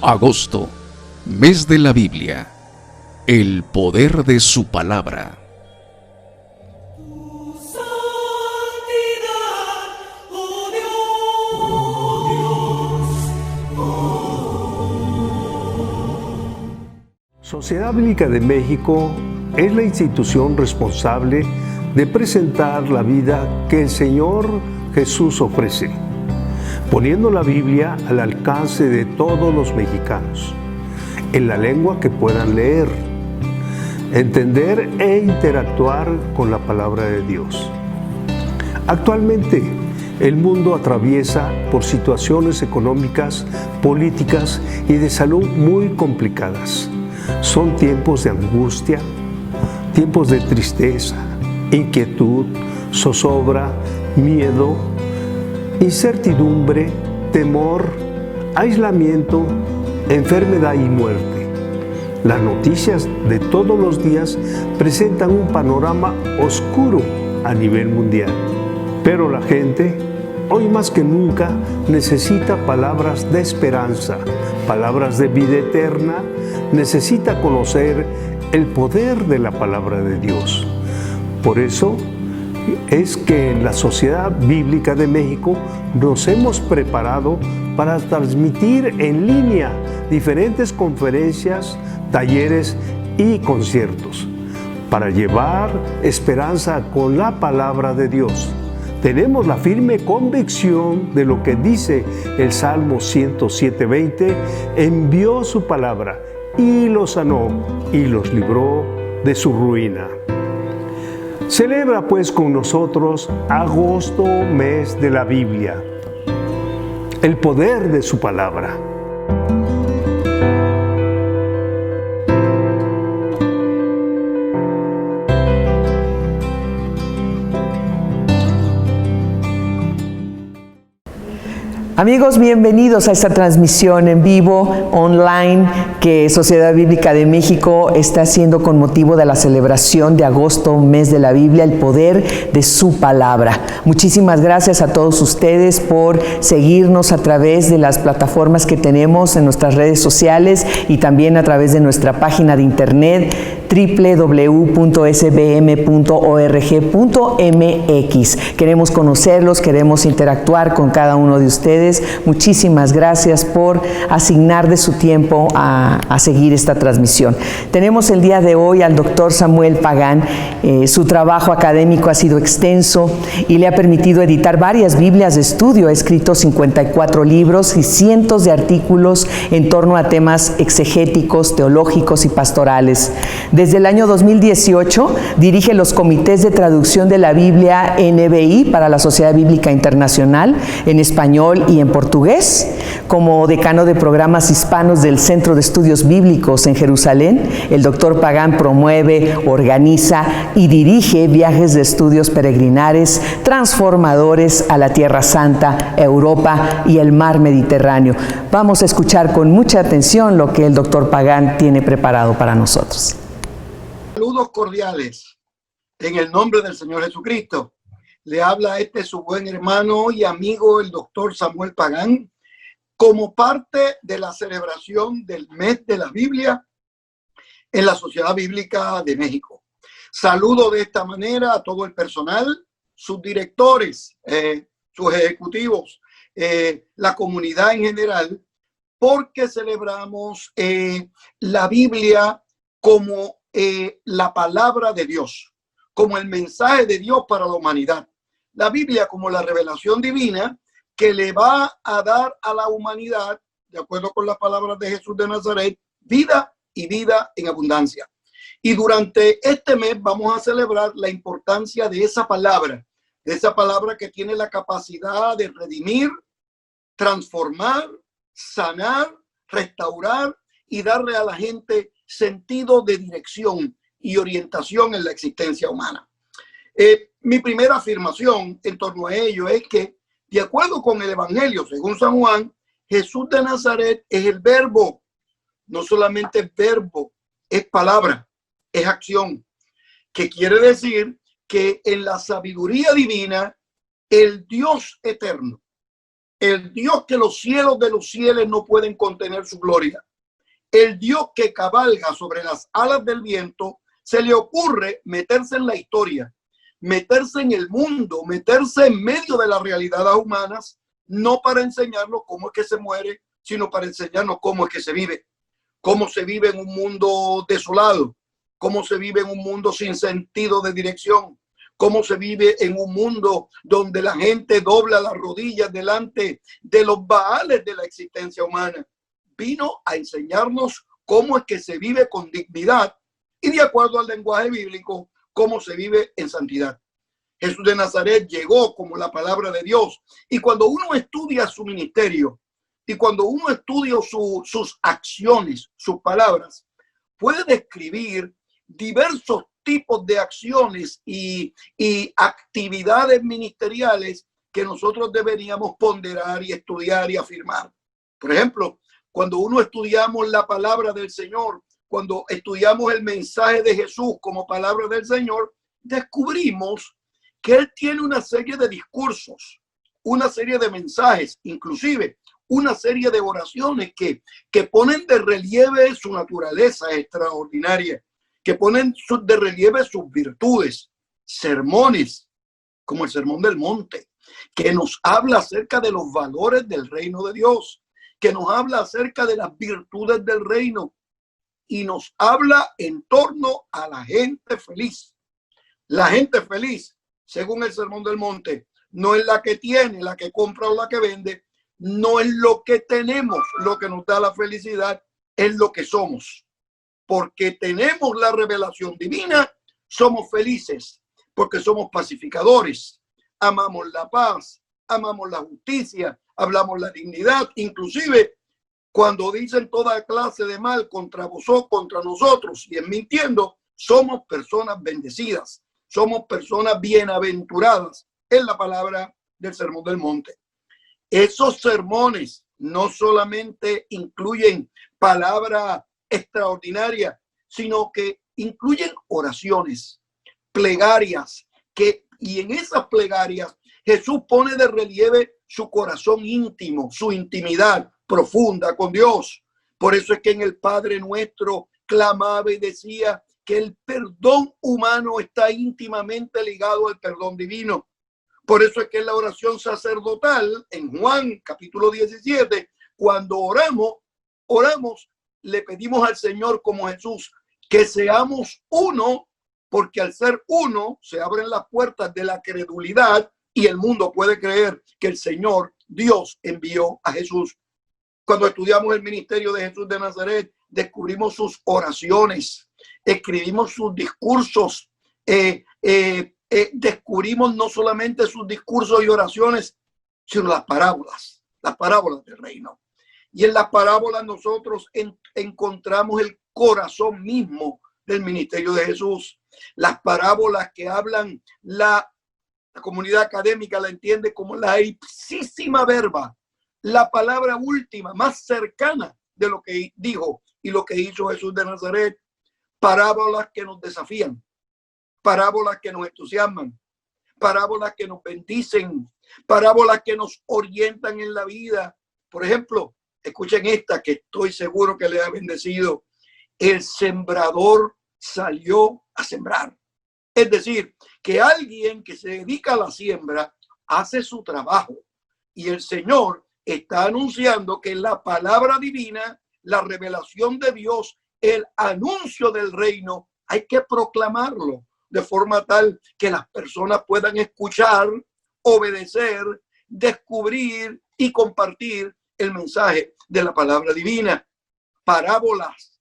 Agosto, mes de la Biblia. El poder de su palabra. Sociedad Bíblica de México es la institución responsable de presentar la vida que el Señor Jesús ofrece, poniendo la Biblia al alcance de todos los mexicanos, en la lengua que puedan leer, entender e interactuar con la palabra de Dios. Actualmente, el mundo atraviesa por situaciones económicas, políticas y de salud muy complicadas. Son tiempos de angustia, tiempos de tristeza, inquietud, zozobra, miedo, incertidumbre, temor, aislamiento, enfermedad y muerte. Las noticias de todos los días presentan un panorama oscuro a nivel mundial. Pero la gente, hoy más que nunca, necesita palabras de esperanza, palabras de vida eterna, necesita conocer el poder de la palabra de Dios. Por eso es que en la Sociedad Bíblica de México nos hemos preparado para transmitir en línea diferentes conferencias, talleres y conciertos, para llevar esperanza con la palabra de Dios. Tenemos la firme convicción de lo que dice el Salmo 107:20, envió su palabra y los sanó y los libró de su ruina. Celebra pues con nosotros agosto, mes de la Biblia, el poder de su palabra. Amigos, bienvenidos a esta transmisión en vivo, online, que Sociedad Bíblica de México está haciendo con motivo de la celebración de agosto, mes de la Biblia, el poder de su palabra. Muchísimas gracias a todos ustedes por seguirnos a través de las plataformas que tenemos en nuestras redes sociales y también a través de nuestra página de internet www.sbm.org.mx. Queremos conocerlos, queremos interactuar con cada uno de ustedes. Muchísimas gracias por asignar de su tiempo a seguir esta transmisión. Tenemos el día de hoy al doctor Samuel Pagán. Su trabajo académico ha sido extenso y le ha permitido editar varias Biblias de estudio. Ha escrito 54 libros y cientos de artículos en torno a temas exegéticos, teológicos y pastorales. Desde el año 2018 dirige los comités de traducción de la Biblia NBI para la Sociedad Bíblica Internacional en español y en portugués. Como decano de programas hispanos del Centro de Estudios Bíblicos en Jerusalén, el doctor Pagán promueve, organiza y dirige viajes de estudios peregrinares transformadores a la Tierra Santa, Europa y el mar Mediterráneo. Vamos a escuchar con mucha atención lo que el doctor Pagán tiene preparado para nosotros. Saludos cordiales en el nombre del Señor Jesucristo. Le habla su buen hermano y amigo, el doctor Samuel Pagán, como parte de la celebración del mes de la Biblia en la Sociedad Bíblica de México. Saludo de esta manera a todo el personal, sus directores, sus ejecutivos, la comunidad en general, porque celebramos la Biblia como la palabra de Dios, como el mensaje de Dios para la humanidad. La Biblia como la revelación divina que le va a dar a la humanidad, de acuerdo con las palabras de Jesús de Nazaret, vida y vida en abundancia. Y durante este mes vamos a celebrar la importancia de esa palabra que tiene la capacidad de redimir, transformar, sanar, restaurar y darle a la gente sentido de dirección y orientación en la existencia humana. Mi primera afirmación en torno a ello es que, de acuerdo con el Evangelio según San Juan, Jesús de Nazaret es el verbo. No solamente es verbo, es palabra, es acción, que quiere decir que en la sabiduría divina, el Dios eterno, el Dios que los cielos de los cielos no pueden contener su gloria, el Dios que cabalga sobre las alas del viento, se le ocurre meterse en la historia, meterse en el mundo, meterse en medio de las realidades humanas, no para enseñarnos cómo es que se muere, sino para enseñarnos cómo es que se vive en un mundo desolado, cómo se vive en un mundo sin sentido de dirección, cómo se vive en un mundo donde la gente dobla las rodillas delante de los baales de la existencia humana. Vino a enseñarnos cómo es que se vive con dignidad y, de acuerdo al lenguaje bíblico, cómo se vive en santidad. Jesús de Nazaret llegó como la palabra de Dios, y cuando uno estudia su ministerio y cuando uno estudia sus acciones, sus palabras, puede describir diversos tipos de acciones y actividades ministeriales que nosotros deberíamos ponderar y estudiar y afirmar. Por ejemplo, cuando uno estudiamos la palabra del Señor, cuando estudiamos el mensaje de Jesús como palabra del Señor, descubrimos que Él tiene una serie de discursos, una serie de mensajes, inclusive una serie de oraciones que ponen de relieve su naturaleza extraordinaria, que ponen de relieve sus virtudes, sermones, como el Sermón del Monte, que nos habla acerca de los valores del reino de Dios, que nos habla acerca de las virtudes del reino y nos habla en torno a la gente feliz. La gente feliz, según el Sermón del Monte, no es la que tiene, la que compra o la que vende, no es lo que tenemos lo que nos da la felicidad, es lo que somos. Porque tenemos la revelación divina, somos felices, porque somos pacificadores, amamos la paz, amamos la justicia, hablamos la dignidad, inclusive cuando dicen toda clase de mal contra vosotros, contra nosotros, y es mintiendo, somos personas bendecidas, somos personas bienaventuradas, es la palabra del Sermón del Monte. Esos sermones no solamente incluyen palabra extraordinaria, sino que incluyen oraciones, plegarias, y en esas plegarias Jesús pone de relieve su corazón íntimo, su intimidad profunda con Dios. Por eso es que en el Padre Nuestro clamaba y decía que el perdón humano está íntimamente ligado al perdón divino. Por eso es que en la oración sacerdotal, en Juan capítulo 17, cuando oramos, le pedimos al Señor como Jesús que seamos uno, porque al ser uno se abren las puertas de la credulidad y el mundo puede creer que el Señor Dios envió a Jesús. Cuando estudiamos el ministerio de Jesús de Nazaret, descubrimos sus oraciones, escribimos sus discursos, descubrimos no solamente sus discursos y oraciones, sino las parábolas del reino. Y en las parábolas nosotros encontramos el corazón mismo del ministerio de Jesús. Las parábolas que hablan, la comunidad académica la entiende como la ipsísima verba, la palabra última, más cercana de lo que dijo y lo que hizo Jesús de Nazaret. Parábolas que nos desafían, parábolas que nos entusiasman, parábolas que nos bendicen, parábolas que nos orientan en la vida. Por ejemplo, escuchen esta que estoy seguro que le ha bendecido. El sembrador salió a sembrar. Es decir, que alguien que se dedica a la siembra hace su trabajo y el Señor está anunciando que la palabra divina, la revelación de Dios, el anuncio del reino, hay que proclamarlo de forma tal que las personas puedan escuchar, obedecer, descubrir y compartir el mensaje de la palabra divina. Parábolas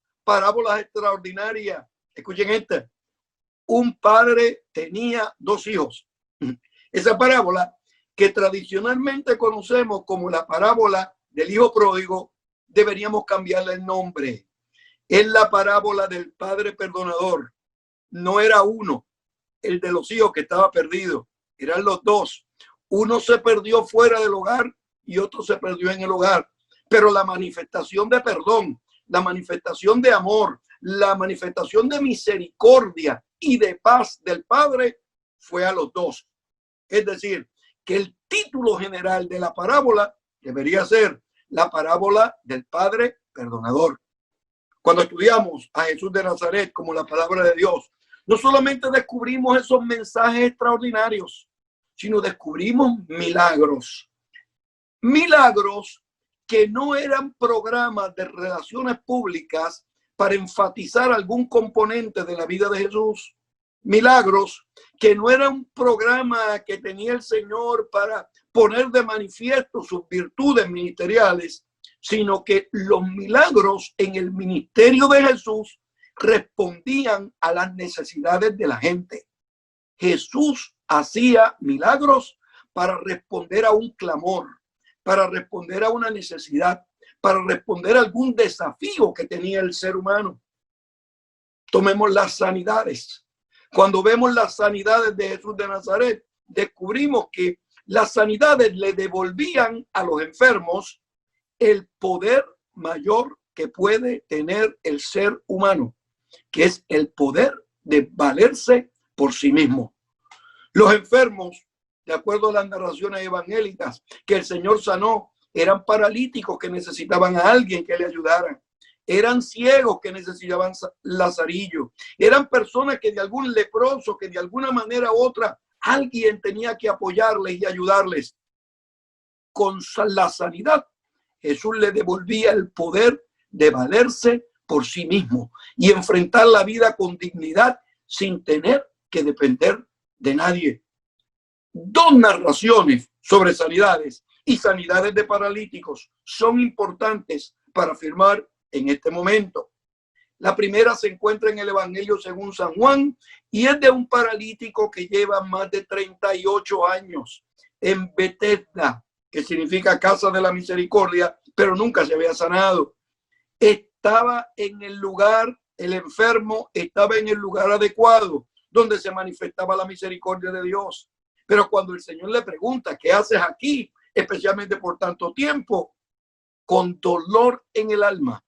extraordinarias. Escuchen esta. Un padre tenía 2 hijos. Esa parábola que tradicionalmente conocemos como la parábola del hijo pródigo, deberíamos cambiarle el nombre. Es la parábola del padre perdonador. No era uno, el de los hijos que estaba perdido. Eran los 2. Uno se perdió fuera del hogar y otro se perdió en el hogar. Pero la manifestación de perdón, la manifestación de amor, la manifestación de misericordia y de paz del Padre fue a los 2. Es decir, que el título general de la parábola debería ser la parábola del Padre perdonador. Cuando estudiamos a Jesús de Nazaret como la palabra de Dios, no solamente descubrimos esos mensajes extraordinarios, sino descubrimos milagros. Milagros que no eran programas de relaciones públicas para enfatizar algún componente de la vida de Jesús. Milagros que no era un programa que tenía el Señor para poner de manifiesto sus virtudes ministeriales, sino que los milagros en el ministerio de Jesús respondían a las necesidades de la gente. Jesús hacía milagros para responder a un clamor, para responder a una necesidad, para responder a algún desafío que tenía el ser humano. Tomemos las sanidades. Cuando vemos las sanidades de Jesús de Nazaret, descubrimos que las sanidades le devolvían a los enfermos el poder mayor que puede tener el ser humano, que es el poder de valerse por sí mismo. Los enfermos, de acuerdo a las narraciones evangélicas que el Señor sanó, eran paralíticos que necesitaban a alguien que le ayudara. Eran ciegos que necesitaban lazarillo. Eran personas que de algún leproso, que de alguna manera u otra, alguien tenía que apoyarles y ayudarles. Con la sanidad, Jesús le devolvía el poder de valerse por sí mismo y enfrentar la vida con dignidad sin tener que depender de nadie. Dos narraciones sobre sanidades y sanidades de paralíticos son importantes para afirmar en este momento. La primera se encuentra en el Evangelio según San Juan y es de un paralítico que lleva más de 38 años en Betesda, que significa casa de la misericordia, pero nunca se había sanado. Estaba en el lugar, el enfermo estaba en el lugar adecuado, donde se manifestaba la misericordia de Dios. Pero cuando el Señor le pregunta, ¿qué haces aquí? Especialmente por tanto tiempo, con dolor en el alma,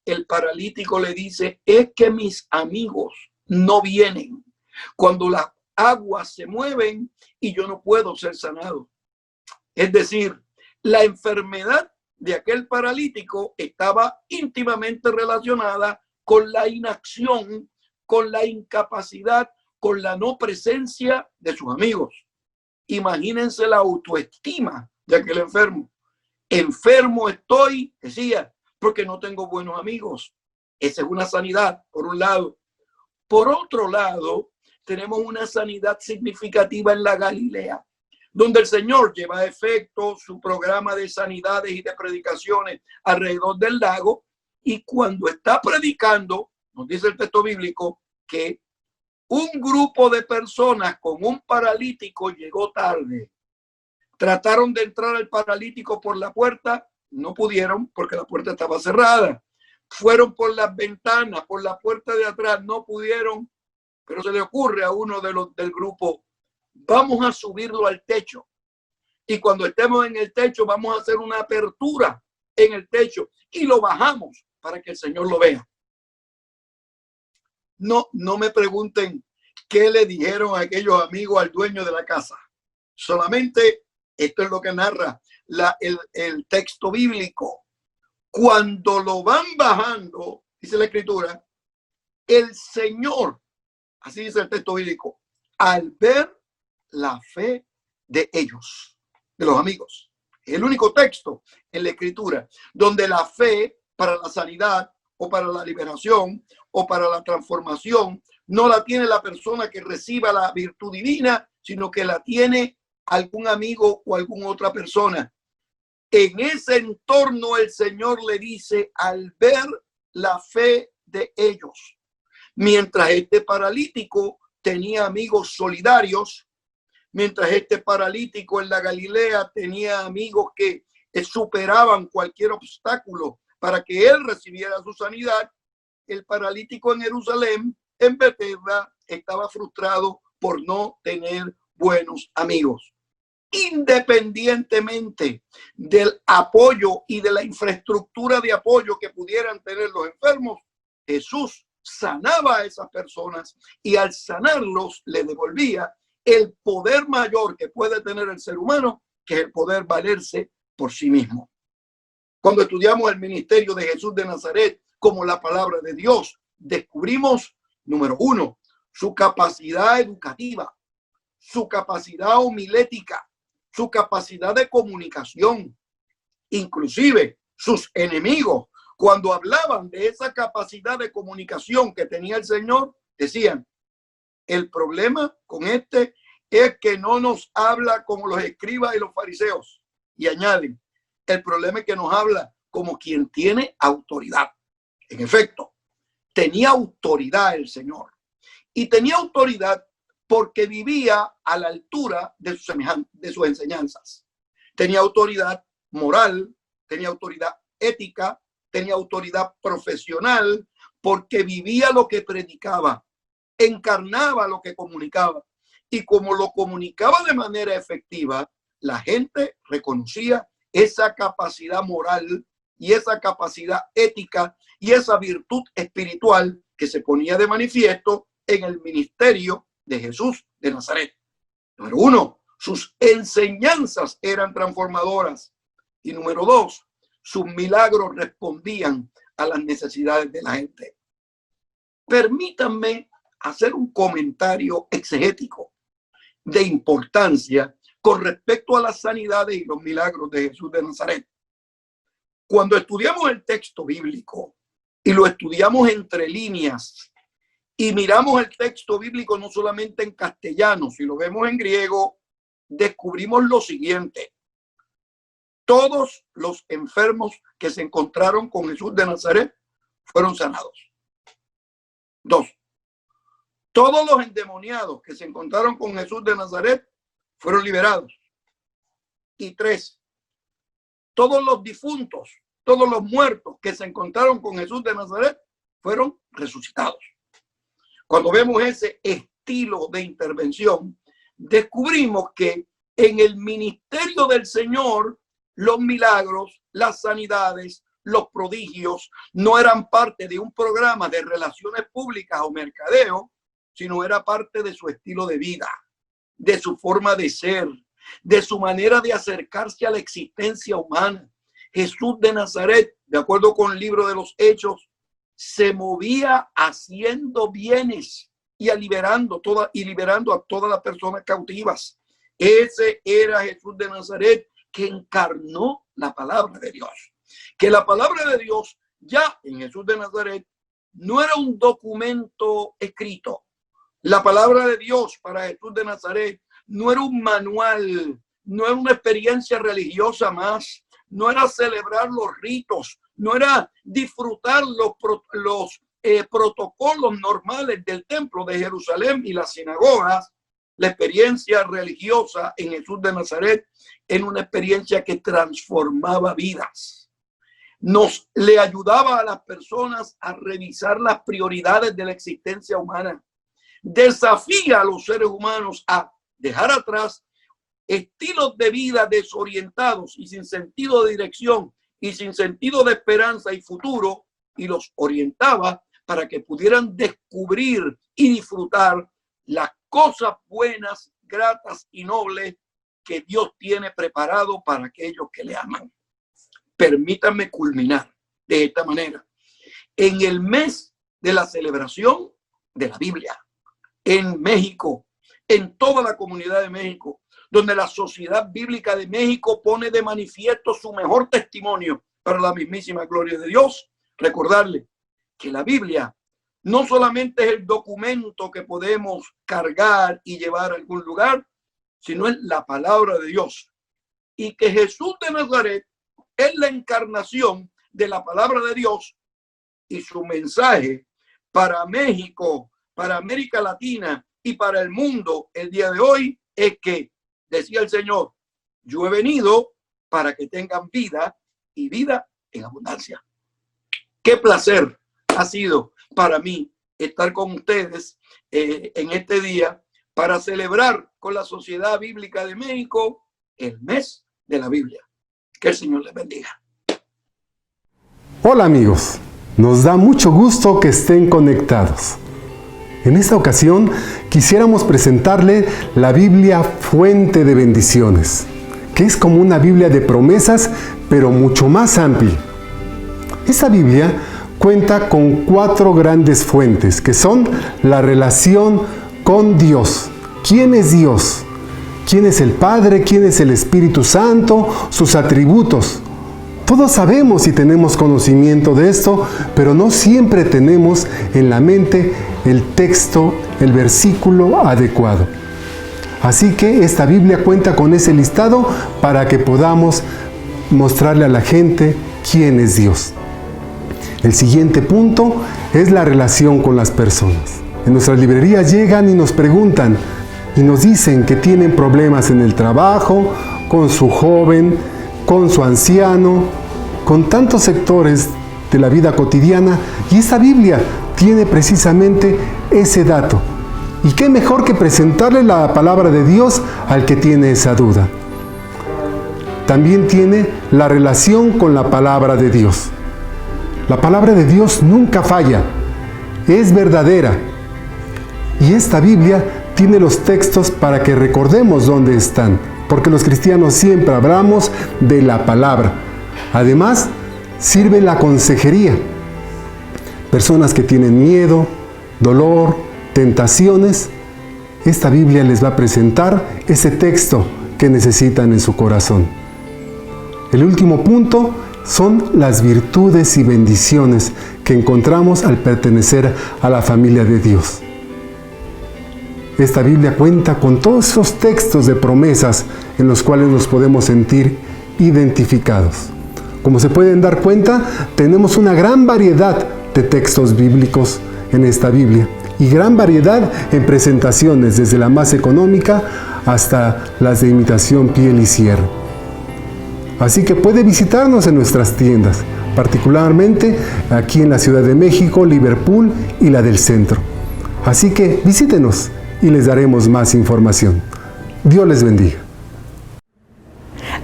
el paralítico le dice, es que mis amigos no vienen cuando las aguas se mueven y yo no puedo ser sanado. Es decir, la enfermedad de aquel paralítico estaba íntimamente relacionada con la inacción, con la incapacidad, con la no presencia de sus amigos. Imagínense la autoestima de aquel enfermo. Enfermo estoy, decía, porque no tengo buenos amigos. Esa es una sanidad, por un lado. Por otro lado, tenemos una sanidad significativa en la Galilea, donde el Señor lleva a efecto su programa de sanidades y de predicaciones alrededor del lago. Y cuando está predicando, nos dice el texto bíblico que un grupo de personas con un paralítico llegó tarde. Trataron de entrar al paralítico por la puerta, no pudieron porque la puerta estaba cerrada. Fueron por las ventanas, por la puerta de atrás, no pudieron, pero se le ocurre a uno de los del grupo, vamos a subirlo al techo. Y cuando estemos en el techo, vamos a hacer una apertura en el techo y lo bajamos para que el Señor lo vea. No me pregunten qué le dijeron a aquellos amigos al dueño de la casa. Solamente esto es lo que narra el texto bíblico. Cuando lo van bajando, dice la Escritura, el Señor, así dice el texto bíblico, al ver la fe de ellos, de los amigos. El único texto en la Escritura donde la fe para la sanidad o para la liberación o para la transformación no la tiene la persona que reciba la virtud divina, sino que la tiene algún amigo o alguna otra persona. En ese entorno el Señor le dice, al ver la fe de ellos, mientras este paralítico tenía amigos solidarios, mientras este paralítico en la Galilea tenía amigos que superaban cualquier obstáculo para que él recibiera su sanidad, el paralítico en Jerusalén, en Betesda, estaba frustrado por no tener buenos amigos. Independientemente del apoyo y de la infraestructura de apoyo que pudieran tener los enfermos, Jesús sanaba a esas personas y al sanarlos le devolvía el poder mayor que puede tener el ser humano, que es el poder valerse por sí mismo. Cuando estudiamos el ministerio de Jesús de Nazaret como la palabra de Dios, descubrimos, número uno, su capacidad educativa, su capacidad homilética, su capacidad de comunicación. Inclusive sus enemigos, cuando hablaban de esa capacidad de comunicación que tenía el Señor, decían, el problema con este es que no nos habla como los escribas y los fariseos. Y añaden, el problema es que nos habla como quien tiene autoridad. En efecto, tenía autoridad el Señor. Y tenía autoridad porque vivía a la altura de sus enseñanzas. Tenía autoridad moral, tenía autoridad ética, tenía autoridad profesional, porque vivía lo que predicaba, encarnaba lo que comunicaba. Y como lo comunicaba de manera efectiva, la gente reconocía esa capacidad moral y esa capacidad ética y esa virtud espiritual que se ponía de manifiesto en el ministerio de Jesús de Nazaret. Número uno, sus enseñanzas eran transformadoras. Y número dos, sus milagros respondían a las necesidades de la gente. Permítanme hacer un comentario exegético de importancia con respecto a las sanidades y los milagros de Jesús de Nazaret. Cuando estudiamos el texto bíblico y lo estudiamos entre líneas y miramos el texto bíblico no solamente en castellano, si lo vemos en griego, descubrimos lo siguiente. Todos los enfermos que se encontraron con Jesús de Nazaret fueron sanados. 2. Todos los endemoniados que se encontraron con Jesús de Nazaret fueron liberados. Y 3. Todos los difuntos, todos los muertos que se encontraron con Jesús de Nazaret fueron resucitados. Cuando vemos ese estilo de intervención, descubrimos que en el ministerio del Señor, los milagros, las sanidades, los prodigios no eran parte de un programa de relaciones públicas o mercadeo, sino era parte de su estilo de vida, de su forma de ser, de su manera de acercarse a la existencia humana. Jesús de Nazaret, de acuerdo con el libro de los Hechos, se movía haciendo bienes y liberando a todas las personas cautivas. Ese era Jesús de Nazaret, que encarnó la palabra de Dios. Que la palabra de Dios ya en Jesús de Nazaret no era un documento escrito. La palabra de Dios para Jesús de Nazaret no era un manual, no era una experiencia religiosa más, no era celebrar los ritos, no era disfrutar los protocolos normales del templo de Jerusalén y las sinagogas. La experiencia religiosa en Jesús de Nazaret era una experiencia que transformaba vidas. Le ayudaba a las personas a revisar las prioridades de la existencia humana. Desafía a los seres humanos a dejar atrás estilos de vida desorientados y sin sentido de dirección y sin sentido de esperanza y futuro, y los orientaba para que pudieran descubrir y disfrutar las cosas buenas, gratas y nobles que Dios tiene preparado para aquellos que le aman. Permítanme culminar de esta manera. En el mes de la celebración de la Biblia, en México, en toda la comunidad de México, donde la Sociedad Bíblica de México pone de manifiesto su mejor testimonio para la mismísima gloria de Dios, recordarle que la Biblia no solamente es el documento que podemos cargar y llevar a algún lugar, sino es la palabra de Dios. Y que Jesús de Nazaret es la encarnación de la palabra de Dios, y su mensaje para México, para América Latina y para el mundo el día de hoy es que, decía el Señor, yo he venido para que tengan vida y vida en abundancia. Qué placer ha sido para mí estar con ustedes en este día para celebrar con la Sociedad Bíblica de México el mes de la Biblia. Que el Señor les bendiga. Hola amigos, nos da mucho gusto que estén conectados. En esta ocasión quisiéramos presentarle la Biblia Fuente de Bendiciones, que es como una Biblia de promesas, pero mucho más amplia. Esta Biblia cuenta con 4 grandes fuentes, que son la relación con Dios. ¿Quién es Dios? ¿Quién es el Padre? ¿Quién es el Espíritu Santo? Sus atributos. Todos sabemos y tenemos conocimiento de esto, pero no siempre tenemos en la mente el texto, el versículo adecuado. Así que esta Biblia cuenta con ese listado para que podamos mostrarle a la gente quién es Dios. El siguiente punto es la relación con las personas. En nuestras librerías llegan y nos preguntan y nos dicen que tienen problemas en el trabajo, con su joven, con su anciano, con tantos sectores de la vida cotidiana, y esta Biblia tiene precisamente ese dato. ¿Y qué mejor que presentarle la palabra de Dios al que tiene esa duda? También tiene la relación con la palabra de Dios. La palabra de Dios nunca falla, es verdadera. Y esta Biblia tiene los textos para que recordemos dónde están, porque los cristianos siempre hablamos de la palabra. Además, sirve la consejería. Personas que tienen miedo, dolor, tentaciones, esta Biblia les va a presentar ese texto que necesitan en su corazón. El último punto son las virtudes y bendiciones que encontramos al pertenecer a la familia de Dios. Esta Biblia cuenta con todos esos textos de promesas en los cuales nos podemos sentir identificados. Como se pueden dar cuenta, tenemos una gran variedad de textos bíblicos en esta Biblia y gran variedad en presentaciones, desde la más económica hasta las de imitación piel y cierre. Así que puede visitarnos en nuestras tiendas, particularmente aquí en la Ciudad de México, Liverpool y la del Centro. Así que visítenos y les daremos más información. Dios les bendiga.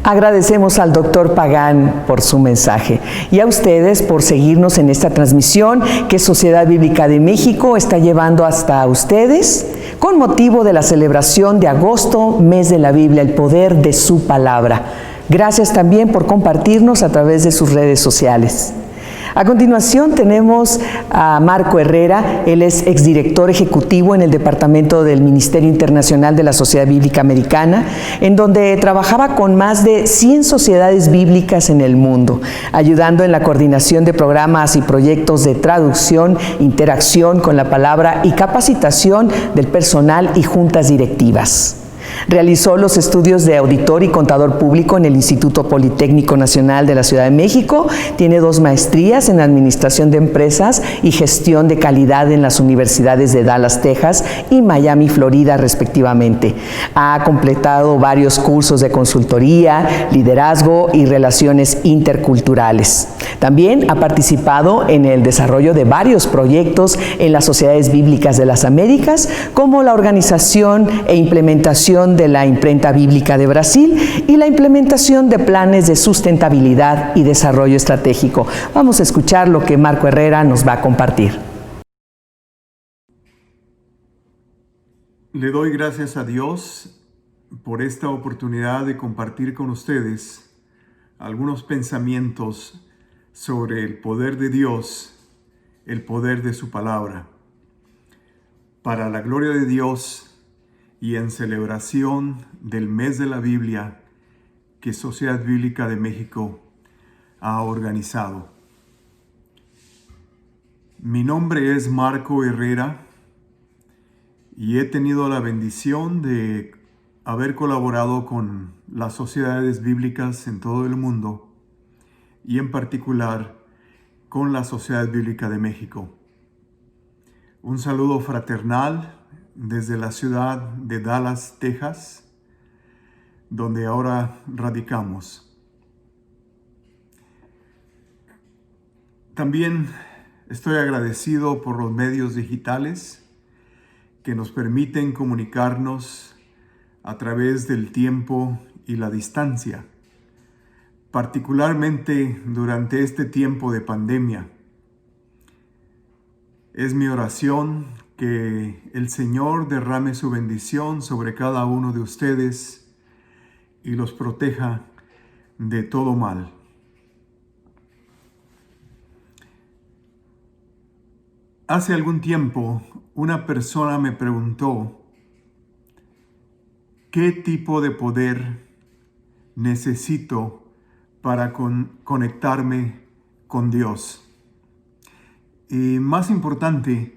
Agradecemos al doctor Pagán por su mensaje y a ustedes por seguirnos en esta transmisión que Sociedad Bíblica de México está llevando hasta ustedes con motivo de la celebración de agosto, mes de la Biblia, el poder de su palabra. Gracias también por compartirnos a través de sus redes sociales. A continuación tenemos a Marco Herrera. Él es exdirector ejecutivo en el Departamento del Ministerio Internacional de la Sociedad Bíblica Americana, en donde trabajaba con más de 100 sociedades bíblicas en el mundo, ayudando en la coordinación de programas y proyectos de traducción, interacción con la palabra y capacitación del personal y juntas directivas. Realizó los estudios de auditor y contador público en el Instituto Politécnico Nacional de la Ciudad de México. Tiene 2 maestrías en Administración de Empresas y Gestión de Calidad en las universidades de Dallas, Texas y Miami, Florida, respectivamente. Ha completado varios cursos de consultoría, liderazgo y relaciones interculturales. También ha participado en el desarrollo de varios proyectos en las Sociedades Bíblicas de las Américas, como la organización e implementación de la Imprenta Bíblica de Brasil y la implementación de planes de sustentabilidad y desarrollo estratégico. Vamos a escuchar lo que Marco Herrera nos va a compartir. Le doy gracias a Dios por esta oportunidad de compartir con ustedes algunos pensamientos sobre el poder de Dios, el poder de su palabra. Para la gloria de Dios y en celebración del mes de la Biblia que Sociedad Bíblica de México ha organizado. Mi nombre es Marco Herrera y he tenido la bendición de haber colaborado con las sociedades bíblicas en todo el mundo y en particular con la Sociedad Bíblica de México. Un saludo fraternal desde la ciudad de Dallas, Texas, donde ahora radicamos. También estoy agradecido por los medios digitales que nos permiten comunicarnos a través del tiempo y la distancia, particularmente durante este tiempo de pandemia. Es mi oración que el Señor derrame su bendición sobre cada uno de ustedes y los proteja de todo mal. Hace algún tiempo, una persona me preguntó qué tipo de poder necesito para conectarme con Dios. Y más importante,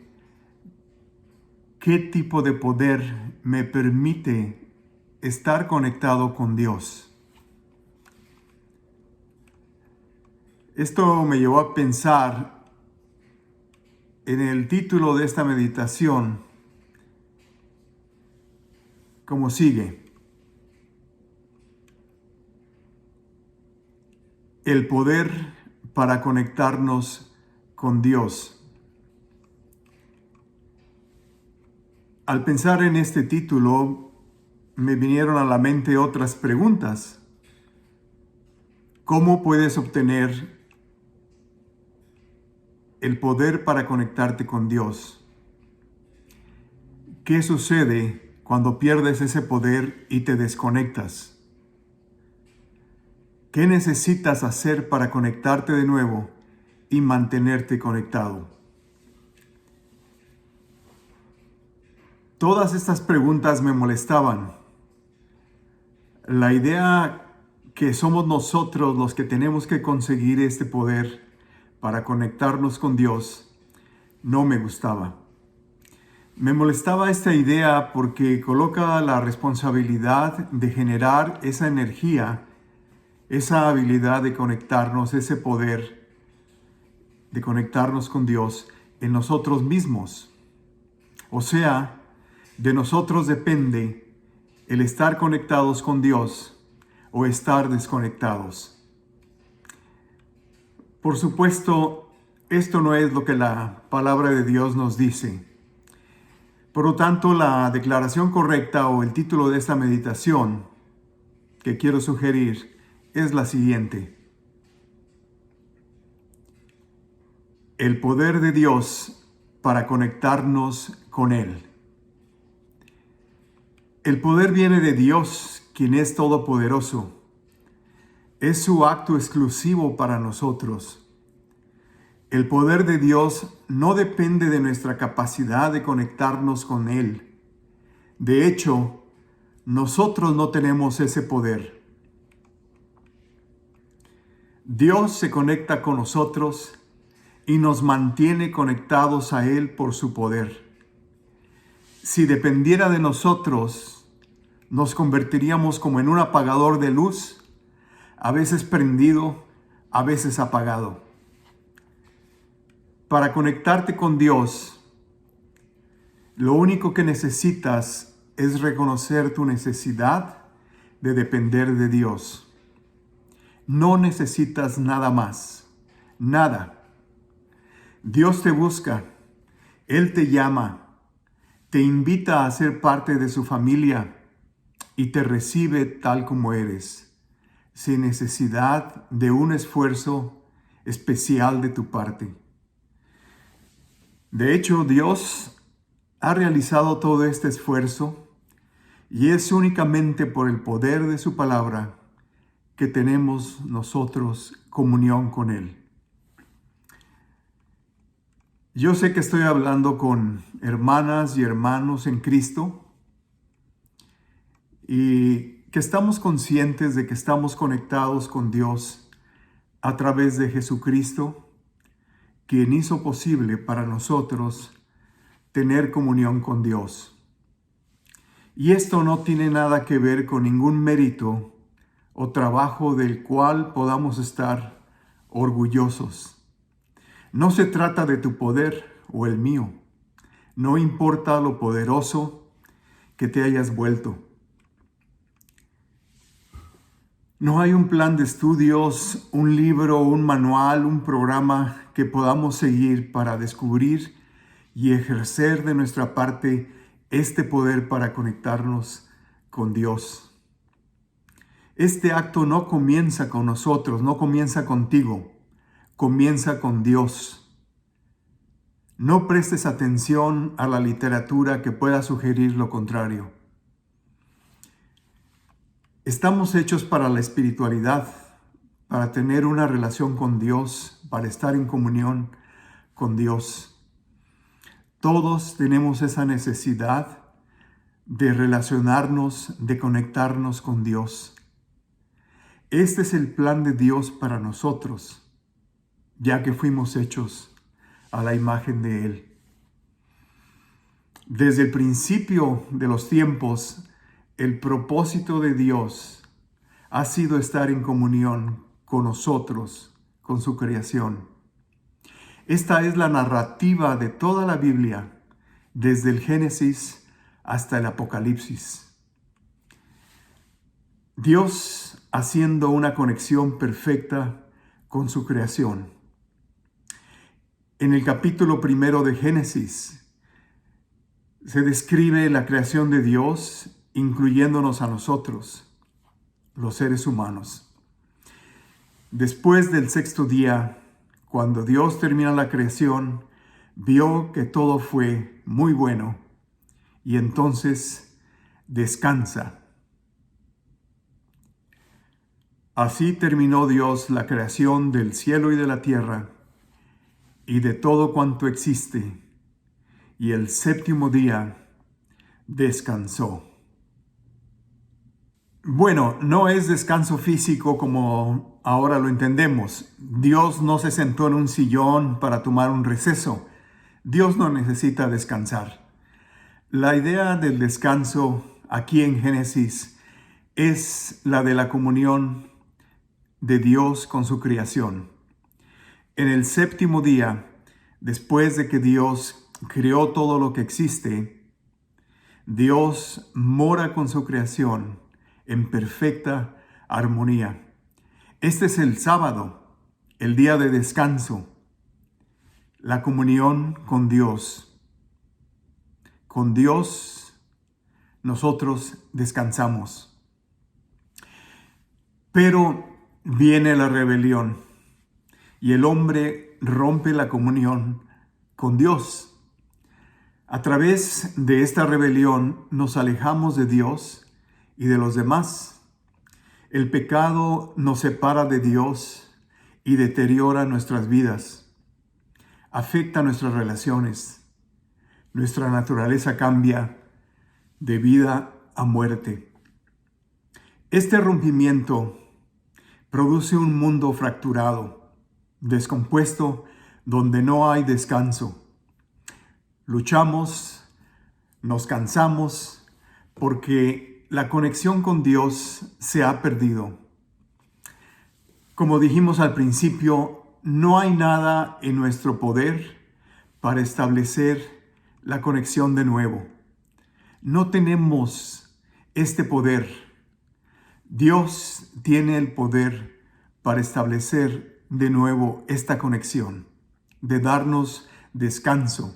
¿qué tipo de poder me permite estar conectado con Dios? Esto me llevó a pensar en el título de esta meditación, como sigue: el poder para conectarnos con Dios. Al pensar en este título, me vinieron a la mente otras preguntas. ¿Cómo puedes obtener el poder para conectarte con Dios? ¿Qué sucede cuando pierdes ese poder y te desconectas? ¿Qué necesitas hacer para conectarte de nuevo y mantenerte conectado? Todas estas preguntas me molestaban. La idea que somos nosotros los que tenemos que conseguir este poder para conectarnos con Dios no me gustaba. Me molestaba esta idea porque coloca la responsabilidad de generar esa energía, esa habilidad de conectarnos, ese poder de conectarnos con Dios en nosotros mismos. O sea, de nosotros depende el estar conectados con Dios o estar desconectados. Por supuesto, esto no es lo que la palabra de Dios nos dice. Por lo tanto, la declaración correcta o el título de esta meditación que quiero sugerir es la siguiente: el poder de Dios para conectarnos con Él. El poder viene de Dios, quien es todopoderoso. Es su acto exclusivo para nosotros. El poder de Dios no depende de nuestra capacidad de conectarnos con Él. De hecho, nosotros no tenemos ese poder. Dios se conecta con nosotros y nos mantiene conectados a Él por su poder. Si dependiera de nosotros, nos convertiríamos como en un apagador de luz, a veces prendido, a veces apagado. Para conectarte con Dios, lo único que necesitas es reconocer tu necesidad de depender de Dios. No necesitas nada más, nada. Dios te busca, Él te llama, te invita a ser parte de su familia y te recibe tal como eres, sin necesidad de un esfuerzo especial de tu parte. De hecho, Dios ha realizado todo este esfuerzo y es únicamente por el poder de su palabra que tenemos nosotros comunión con Él. Yo sé que estoy hablando con hermanas y hermanos en Cristo y que estamos conscientes de que estamos conectados con Dios a través de Jesucristo, quien hizo posible para nosotros tener comunión con Dios. Y esto no tiene nada que ver con ningún mérito o trabajo del cual podamos estar orgullosos. No se trata de tu poder o el mío. No importa lo poderoso que te hayas vuelto. No hay un plan de estudios, un libro, un manual, un programa que podamos seguir para descubrir y ejercer de nuestra parte este poder para conectarnos con Dios. Este acto no comienza con nosotros, no comienza contigo, comienza con Dios. No prestes atención a la literatura que pueda sugerir lo contrario. Estamos hechos para la espiritualidad, para tener una relación con Dios, para estar en comunión con Dios. Todos tenemos esa necesidad de relacionarnos, de conectarnos con Dios. Este es el plan de Dios para nosotros, ya que fuimos hechos a la imagen de Él. Desde el principio de los tiempos, el propósito de Dios ha sido estar en comunión con nosotros, con su creación. Esta es la narrativa de toda la Biblia, desde el Génesis hasta el Apocalipsis. Dios haciendo una conexión perfecta con su creación. En el capítulo 1 de Génesis se describe la creación de Dios, incluyéndonos a nosotros, los seres humanos. Después del sexto día, cuando Dios termina la creación, vio que todo fue muy bueno y entonces descansa. Así terminó Dios la creación del cielo y de la tierra y de todo cuanto existe, y el séptimo día descansó. Bueno, no es descanso físico como ahora lo entendemos. Dios no se sentó en un sillón para tomar un receso. Dios no necesita descansar. La idea del descanso aquí en Génesis es la de la comunión de Dios con su creación. En el séptimo día, después de que Dios creó todo lo que existe, Dios mora con su creación en perfecta armonía. Este es el sábado, el día de descanso, la comunión con Dios. Con Dios nosotros descansamos. Pero viene la rebelión y el hombre rompe la comunión con Dios. A través de esta rebelión nos alejamos de Dios y de los demás. El pecado nos separa de Dios y deteriora nuestras vidas. Afecta nuestras relaciones. Nuestra naturaleza cambia de vida a muerte. Este rompimiento produce un mundo fracturado, descompuesto, donde no hay descanso. Luchamos, nos cansamos, porque la conexión con Dios se ha perdido. Como dijimos al principio, no hay nada en nuestro poder para establecer la conexión de nuevo. No tenemos este poder. Dios tiene el poder para establecer de nuevo esta conexión, de darnos descanso.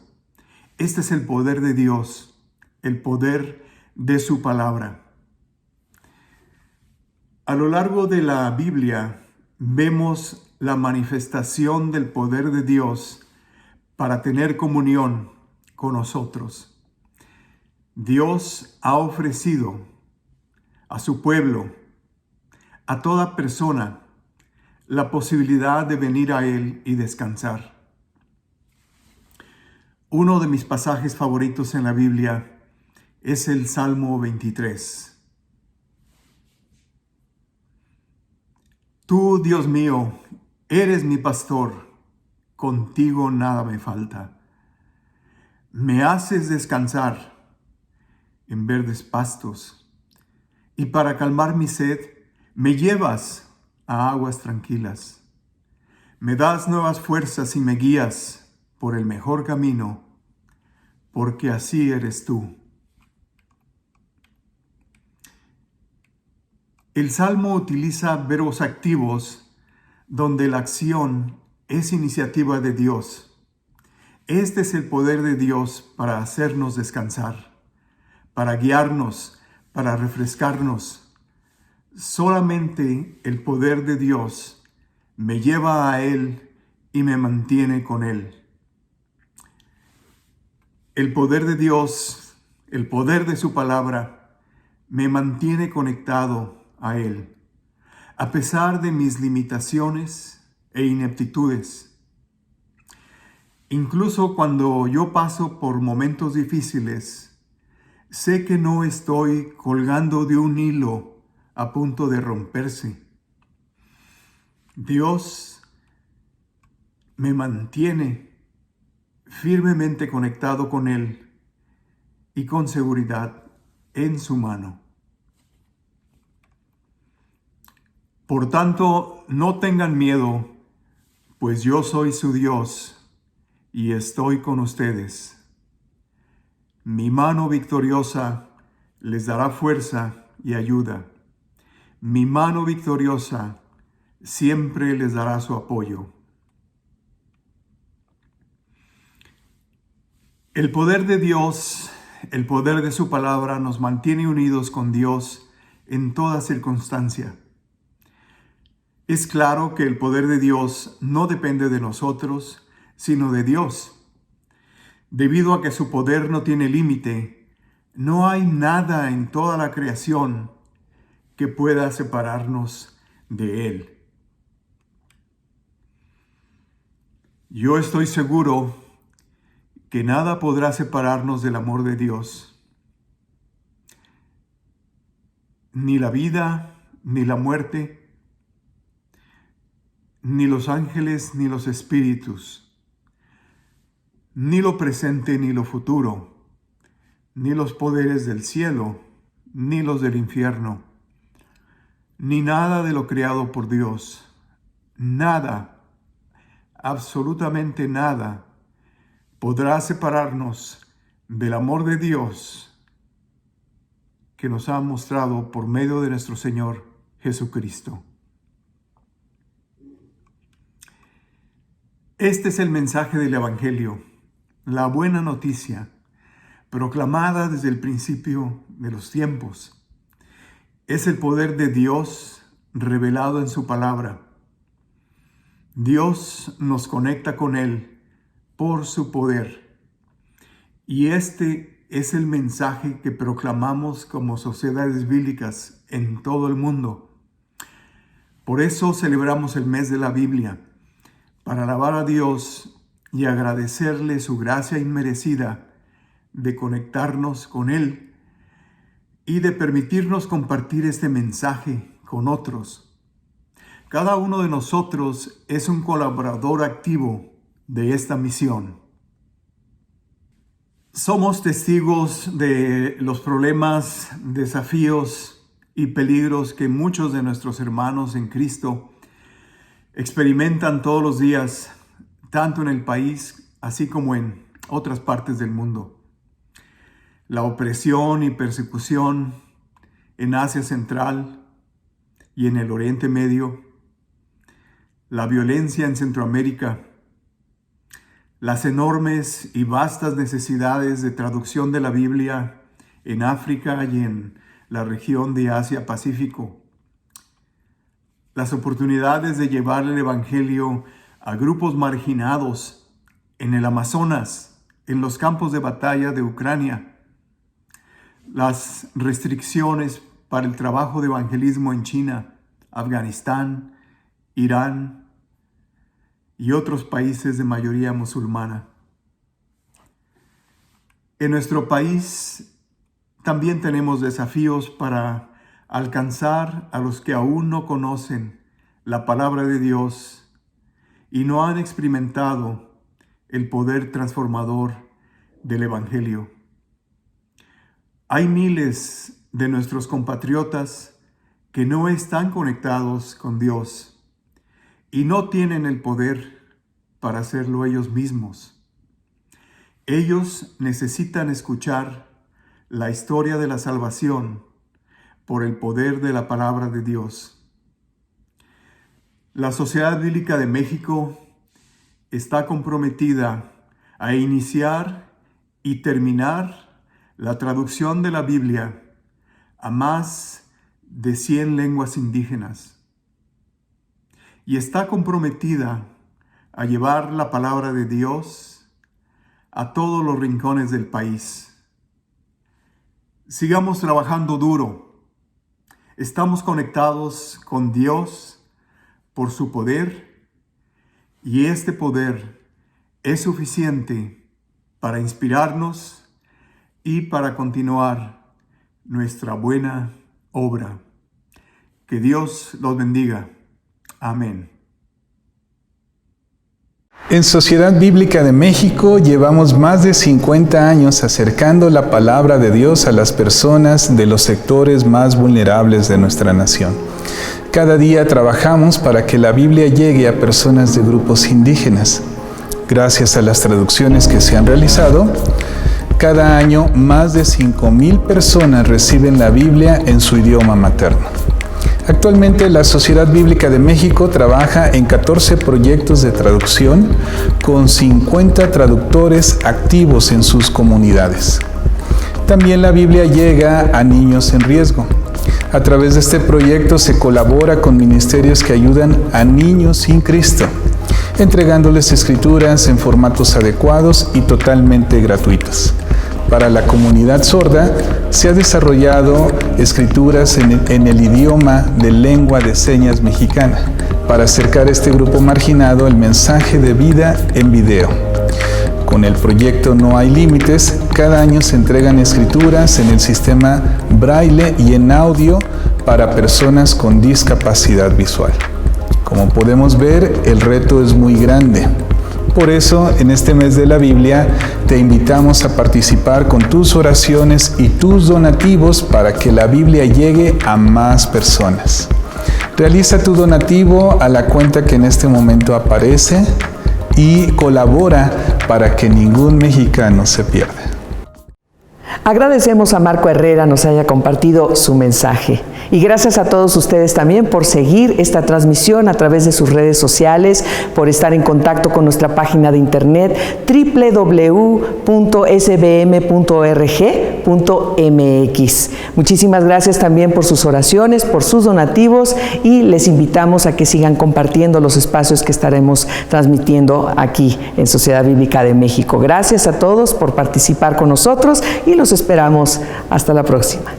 Este es el poder de Dios, el poder de su palabra. A lo largo de la Biblia vemos la manifestación del poder de Dios para tener comunión con nosotros. Dios ha ofrecido a su pueblo, a toda persona, la posibilidad de venir a Él y descansar. Uno de mis pasajes favoritos en la Biblia es el Salmo 23. Tú, Dios mío, eres mi pastor, contigo nada me falta. Me haces descansar en verdes pastos, y para calmar mi sed, me llevas a aguas tranquilas. Me das nuevas fuerzas y me guías por el mejor camino, porque así eres tú. El Salmo utiliza verbos activos donde la acción es iniciativa de Dios. Este es el poder de Dios para hacernos descansar, para guiarnos, para refrescarnos. Solamente el poder de Dios me lleva a Él y me mantiene con Él. El poder de Dios, el poder de su palabra, me mantiene conectado a Él, a pesar de mis limitaciones e ineptitudes. Incluso cuando yo paso por momentos difíciles, sé que no estoy colgando de un hilo a punto de romperse. Dios me mantiene firmemente conectado con Él y con seguridad en su mano. Por tanto, no tengan miedo, pues yo soy su Dios y estoy con ustedes. Mi mano victoriosa les dará fuerza y ayuda. Mi mano victoriosa siempre les dará su apoyo. El poder de Dios, el poder de su palabra nos mantiene unidos con Dios en toda circunstancia. Es claro que el poder de Dios no depende de nosotros, sino de Dios. Debido a que su poder no tiene límite, no hay nada en toda la creación que pueda separarnos de Él. Yo estoy seguro que nada podrá separarnos del amor de Dios. Ni la vida, ni la muerte, ni los ángeles, ni los espíritus, ni lo presente, ni lo futuro, ni los poderes del cielo, ni los del infierno, ni nada de lo creado por Dios. Nada, absolutamente nada, podrá separarnos del amor de Dios que nos ha mostrado por medio de nuestro Señor Jesucristo. Este es el mensaje del Evangelio, la buena noticia, proclamada desde el principio de los tiempos. Es el poder de Dios revelado en su palabra. Dios nos conecta con Él por su poder. Y este es el mensaje que proclamamos como sociedades bíblicas en todo el mundo. Por eso celebramos el mes de la Biblia, para alabar a Dios y agradecerle su gracia inmerecida de conectarnos con Él y de permitirnos compartir este mensaje con otros. Cada uno de nosotros es un colaborador activo de esta misión. Somos testigos de los problemas, desafíos y peligros que muchos de nuestros hermanos en Cristo experimentan todos los días, tanto en el país así como en otras partes del mundo. La opresión y persecución en Asia Central y en el Oriente Medio, la violencia en Centroamérica, las enormes y vastas necesidades de traducción de la Biblia en África y en la región de Asia-Pacífico, las oportunidades de llevar el Evangelio a grupos marginados en el Amazonas, en los campos de batalla de Ucrania, las restricciones para el trabajo de evangelismo en China, Afganistán, Irán y otros países de mayoría musulmana. En nuestro país también tenemos desafíos para alcanzar a los que aún no conocen la palabra de Dios y no han experimentado el poder transformador del Evangelio. Hay miles de nuestros compatriotas que no están conectados con Dios y no tienen el poder para hacerlo ellos mismos. Ellos necesitan escuchar la historia de la salvación por el poder de la palabra de Dios. La Sociedad Bíblica de México está comprometida a iniciar y terminar la traducción de la Biblia a más de 100 lenguas indígenas. Y está comprometida a llevar la palabra de Dios a todos los rincones del país. Sigamos trabajando duro. Estamos conectados con Dios por su poder, y este poder es suficiente para inspirarnos y para continuar nuestra buena obra. Que Dios los bendiga. Amén. En Sociedad Bíblica de México llevamos más de 50 años acercando la palabra de Dios a las personas de los sectores más vulnerables de nuestra nación. Cada día trabajamos para que la Biblia llegue a personas de grupos indígenas. Gracias a las traducciones que se han realizado, cada año más de 5,000 personas reciben la Biblia en su idioma materno. Actualmente la Sociedad Bíblica de México trabaja en 14 proyectos de traducción con 50 traductores activos en sus comunidades. También la Biblia llega a niños en riesgo. A través de este proyecto se colabora con ministerios que ayudan a niños sin Cristo, entregándoles escrituras en formatos adecuados y totalmente gratuitos. Para la comunidad sorda se ha desarrollado escrituras en el idioma de lengua de señas mexicana para acercar a este grupo marginado el mensaje de vida en video. Con el proyecto No hay Límites, cada año se entregan escrituras en el sistema Braille y en audio para personas con discapacidad visual. Como podemos ver, el reto es muy grande. Por eso, en este mes de la Biblia, te invitamos a participar con tus oraciones y tus donativos para que la Biblia llegue a más personas. Realiza tu donativo a la cuenta que en este momento aparece y colabora para que ningún mexicano se pierda. Agradecemos a Marco Herrera nos haya compartido su mensaje. Y gracias a todos ustedes también por seguir esta transmisión a través de sus redes sociales, por estar en contacto con nuestra página de internet www.sbm.org.mx. Muchísimas gracias también por sus oraciones, por sus donativos, y les invitamos a que sigan compartiendo los espacios que estaremos transmitiendo aquí en Sociedad Bíblica de México. Gracias a todos por participar con nosotros y los esperamos hasta la próxima.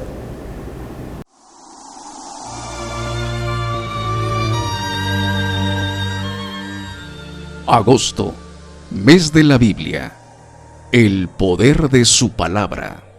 Agosto, mes de la Biblia, el poder de su palabra.